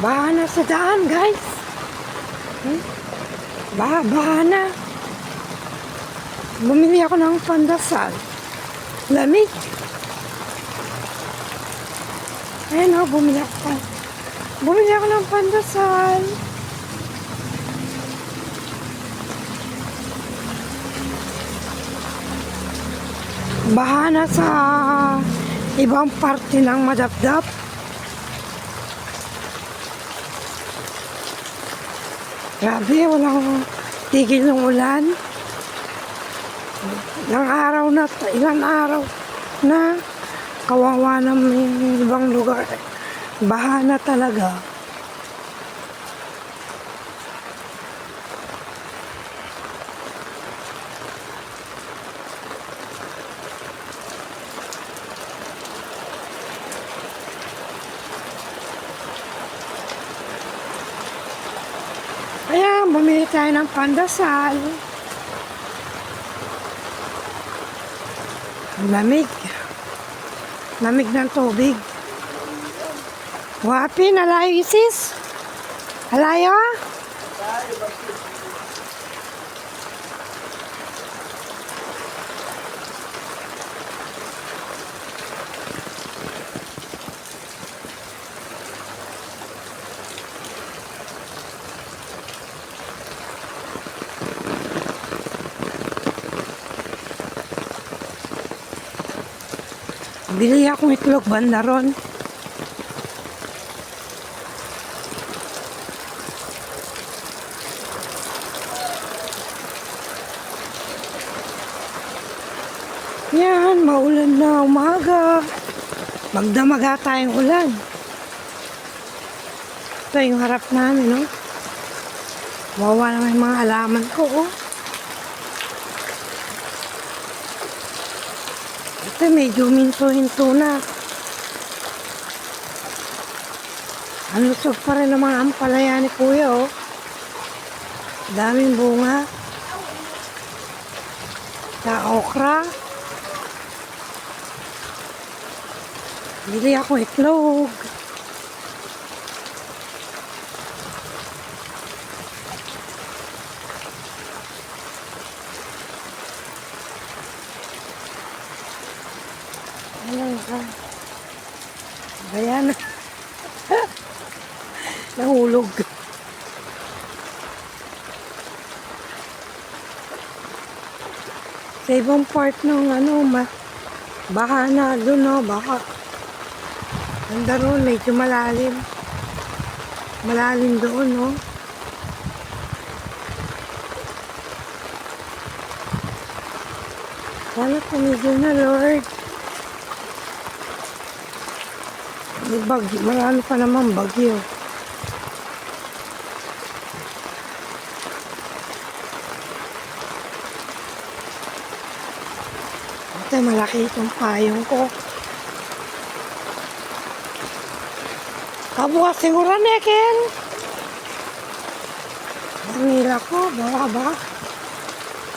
Baha na sa daan, guys. Baha na. Bumili ako ng pandasal. Lamig. Ayan o, bumili ako ng pandasal. Baha na sa ibang parte ng Madapdap. Grabe, walang tigil ng ulan. Ilang araw na kawawa na may ibang lugar. Baha na talaga. Ayan, bumili tayo ng pandasal. Lamig. Lamig ng tubig. Wapi, nalayo isis? Alayo? Bili akong itlog banda ron. Yan, maulan na umaga. Magdamaga tayong ulan. Ito yung harap namin, no? Wawa naman yung mga halaman ko, oh. Ito, medyo minto-hinto na. Ang lusog pa rin ng mga ampalaya ni Kuya, oh. Daming bunga. Sa okra. Bili ako itlog. Ayan ka. Ayan. Nahulog. Sa ibang part ng baha na doon, no? Baka. Ganda ron, medyo malalim. Malalim doon, no? Sana tumigil na, Lord. May bagyo. Marami pa naman bagyo. Ito, malaki itong payong ko. Kabukas siguro, Nekel. Nila ko, bawa ba?